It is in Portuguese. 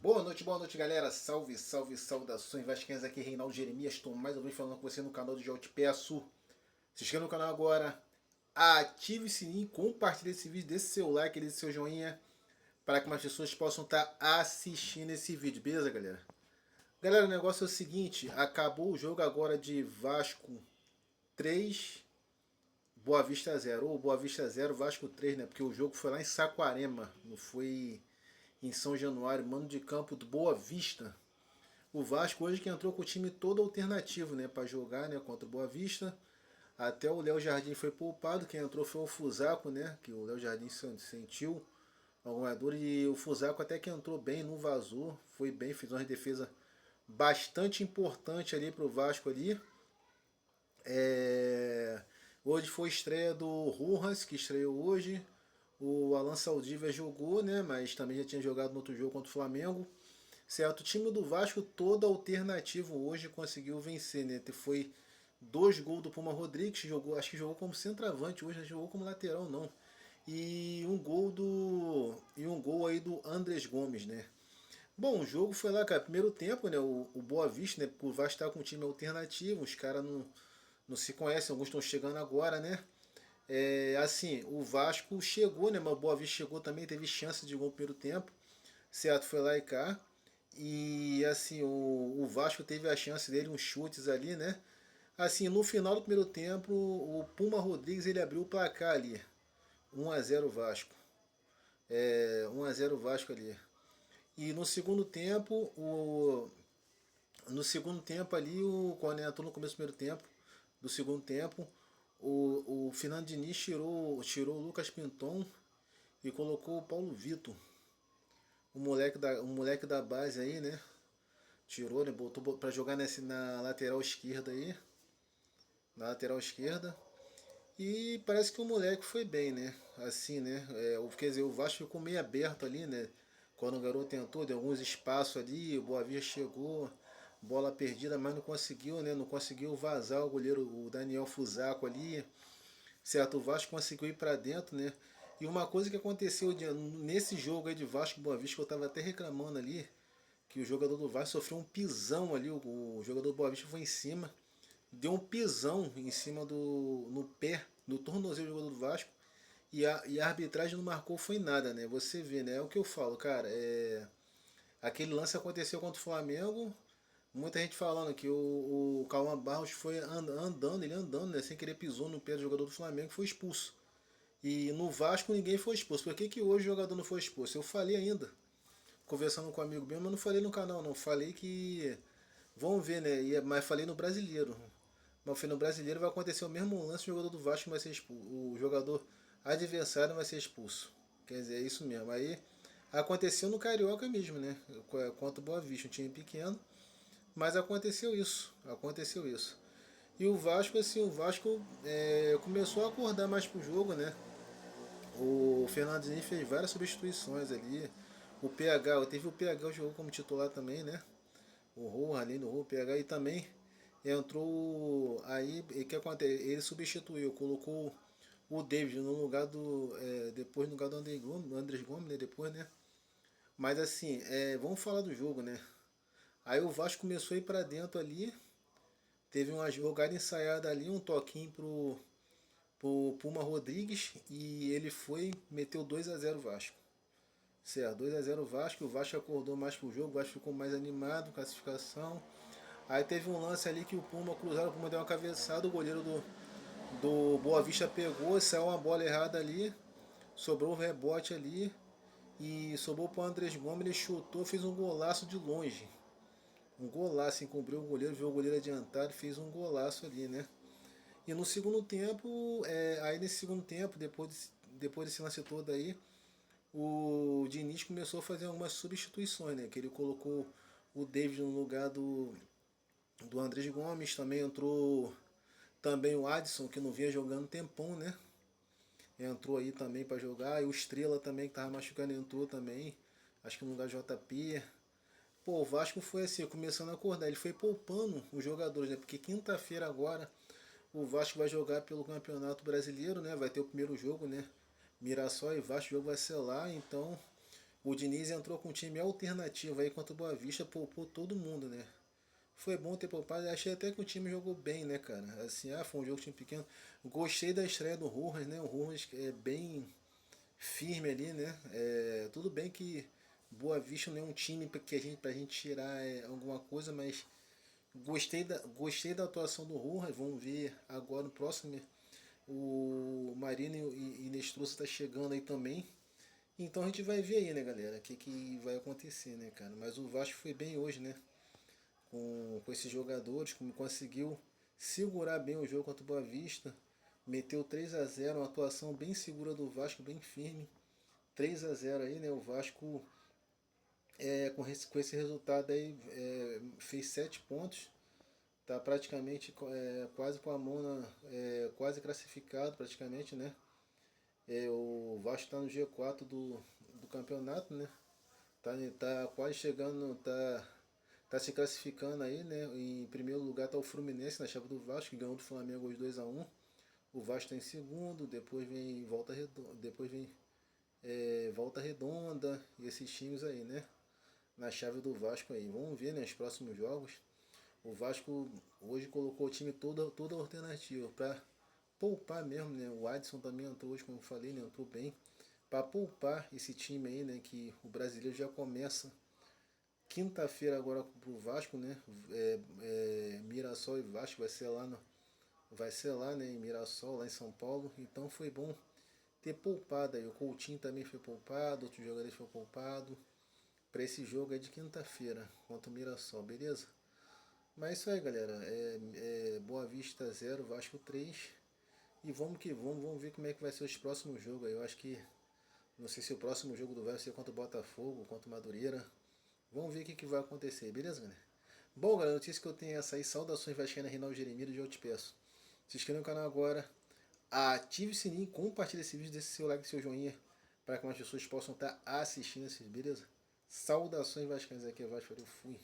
Boa noite, galera. Salve, salve, saudações vascaínas. Aqui Reinaldo Jeremias. Estou mais uma vez falando com você no canal do João. Te peço, se inscreva no canal agora, ative o sininho, compartilhe esse vídeo, dê seu like, dê seu joinha, para que mais pessoas possam estar assistindo esse vídeo, beleza, galera? Galera, o negócio é o seguinte, acabou o jogo agora de Vasco 3, Boa Vista 0. Ou Boa Vista 0, Vasco 3, né? Porque o jogo foi lá em Saquarema, não foi em São Januário, mano de campo do Boa Vista. O Vasco hoje que entrou com o time todo alternativo, né, para jogar, né, contra o Boa Vista. Até o Léo Jardim foi poupado, quem entrou foi o Fusaco, né, que o Léo Jardim sentiu alguma dor e o Fusaco até que entrou bem, não vazou, foi bem, fez uma defesa bastante importante ali para o Vasco ali. Hoje foi estreia do Rojas, que estreou hoje. O Alan Saldívia jogou, né, mas também já tinha jogado no outro jogo contra o Flamengo. Certo, o time do Vasco todo alternativo hoje conseguiu vencer, né? Foi 2 gols do Puma Rodrigues, jogou, acho que jogou como centroavante hoje, não jogou como lateral não. E um gol aí do Andrés Gomes, né? Bom, o jogo foi lá, cara, primeiro tempo, né? O Boa Vista, né? O Vasco tá com um time alternativo, os caras não se conhecem, alguns estão chegando agora, né? Assim, o Vasco chegou, né? Mas o Boa Vista chegou também, teve chance de gol no primeiro tempo, certo? Foi lá e cá. E assim, o Vasco teve a chance dele, uns chutes ali, né? Assim, no final do primeiro tempo, o Puma Rodrigues ele abriu o placar ali. 1 a 0 Vasco. 1 a 0 Vasco ali. E no segundo tempo ali, quando entrou no começo do primeiro tempo, do segundo tempo, o Fernando Diniz tirou o Lucas Pinton e colocou o Paulo Vitor, o moleque da base aí, né? Tirou, né? Botou pra jogar na lateral esquerda aí. Na lateral esquerda. E parece que o moleque foi bem, né? Assim, né? Quer dizer, o Vasco ficou meio aberto ali, né? Quando o garoto tentou, deu alguns espaços ali, o Boa Vista chegou, bola perdida, mas não conseguiu, né? Não conseguiu vazar o goleiro, o Daniel Fusaco ali. Certo, o Vasco conseguiu ir para dentro, né? E uma coisa que aconteceu nesse jogo aí de Vasco e Boa Vista, que eu tava até reclamando ali, que o jogador do Vasco sofreu um pisão ali, o jogador do Boa Vista foi em cima, deu um pisão em cima no pé, no tornozelo do jogador do Vasco, e a arbitragem não marcou foi nada, né? Você vê, né? É o que eu falo, cara, aquele lance aconteceu contra o Flamengo, muita gente falando que o Cauã Barros foi andando, ele andando, né? Sem querer pisou no pé do jogador do Flamengo e foi expulso. E no Vasco ninguém foi expulso. Por que hoje o jogador não foi expulso? Eu falei ainda, conversando com um amigo meu, mas não falei no canal não. Falei que vamos ver, né? Mas falei no brasileiro. Mas foi no brasileiro vai acontecer o mesmo lance, o jogador do Vasco vai ser expulso. O jogador adversário vai ser expulso. Quer dizer, é isso mesmo. Aí aconteceu no Carioca mesmo, né? Contra o Boa Vista, um time pequeno. Mas aconteceu isso. Aconteceu isso. E o Vasco, assim, começou a acordar mais pro jogo, né? O Fernando Diniz fez várias substituições ali. Teve o PH jogou como titular também, né? O Roja ali no PH e também entrou aí, o que acontece? Ele substituiu, colocou o David no lugar depois no lugar do Andrés Gomes, né? Depois, né? Mas assim, vamos falar do jogo, né? Aí o Vasco começou a ir pra dentro ali, teve uma jogada ensaiada ali, um toquinho pro Puma Rodrigues e ele meteu 2 a 0 Vasco. Certo, 2 a 0 Vasco, o Vasco acordou mais pro jogo, o Vasco ficou mais animado, classificação. Aí teve um lance ali que o Puma cruzaram, o Puma deu uma cabeçada, o goleiro do Boa Vista pegou, saiu uma bola errada ali, sobrou o rebote ali e sobrou para o Andrés Gomes, ele chutou, fez um golaço de longe. Um golaço, encobriu o goleiro, viu o goleiro adiantado e fez um golaço ali, né? E no segundo tempo, aí nesse segundo tempo, depois desse lance todo aí, o Diniz começou a fazer algumas substituições, né? Que ele colocou o David no lugar do Andrés Gomes, também entrou também o Adson, que não vinha jogando um tempão, né? Entrou aí também para jogar, e o Estrela também, que tava machucando, entrou também, acho que no lugar do JP. Pô, o Vasco foi assim, começando a acordar, ele foi poupando os jogadores, né? Porque quinta-feira agora o Vasco vai jogar pelo Campeonato Brasileiro, né? Vai ter o primeiro jogo, né? Mirassol e Vasco, o jogo vai ser lá, então O Diniz entrou com um time alternativo aí contra o Boa Vista, poupou todo mundo, né? Foi bom ter poupado. Achei até que o time jogou bem, né, cara? Assim, foi um jogo de time pequeno. Gostei da estreia do Rojas, né? O Rojas é bem firme ali, né? Tudo bem que Boa Vista não é um time pra gente tirar alguma coisa, mas gostei da atuação do Rojas. Vamos ver agora no próximo. O Marino e Nestruça tá chegando aí também. Então a gente vai ver aí, né, galera, o que vai acontecer, né, cara. Mas o Vasco foi bem hoje, né? Com esses jogadores, como conseguiu segurar bem o jogo contra o Boa Vista. Meteu 3 a 0, uma atuação bem segura do Vasco, bem firme. 3 a 0 aí, né? O Vasco com esse resultado aí fez 7 pontos. Tá praticamente quase com a mão quase classificado praticamente, né? O Vasco está no G4 do campeonato, né? Tá quase chegando, tá se classificando aí, né? Em primeiro lugar tá o Fluminense na chave do Vasco, que ganhou do Flamengo hoje 2 a 1. O Vasco está em segundo, depois vem Volta Redonda, Volta Redonda e esses times aí, né? Na chave do Vasco aí. Vamos ver, né, os próximos jogos. O Vasco hoje colocou o time toda alternativa para poupar mesmo, né? O Adson também entrou hoje, como eu falei, né? Entrou bem. Para poupar esse time aí, né? Que o brasileiro já começa quinta-feira agora pro Vasco, né? Mirassol e Vasco vai ser lá, né? Em Mirassol, lá em São Paulo. Então foi bom ter poupado aí. O Coutinho também foi poupado, outros jogadores foram poupados. Para esse jogo é de quinta-feira contra o Mirassol, beleza? Mas é isso aí, galera. Boa Vista 0, Vasco 3. E vamos que vamos ver como é que vai ser os próximos jogos. Eu acho que, não sei se o próximo jogo do Vasco vai ser contra o Botafogo, contra o Madureira. Vamos ver o que vai acontecer, beleza, galera? Bom, galera, a notícia que eu tenho é essa aí. Saudações vascaínas, Reinaldo Jeremias, e eu te peço. Se inscreva no canal agora, ative o sininho, compartilhe esse vídeo, deixe seu like e seu joinha para que mais pessoas possam estar assistindo esse vídeo, beleza? Saudações vascaínas, aqui é Vasco, eu fui.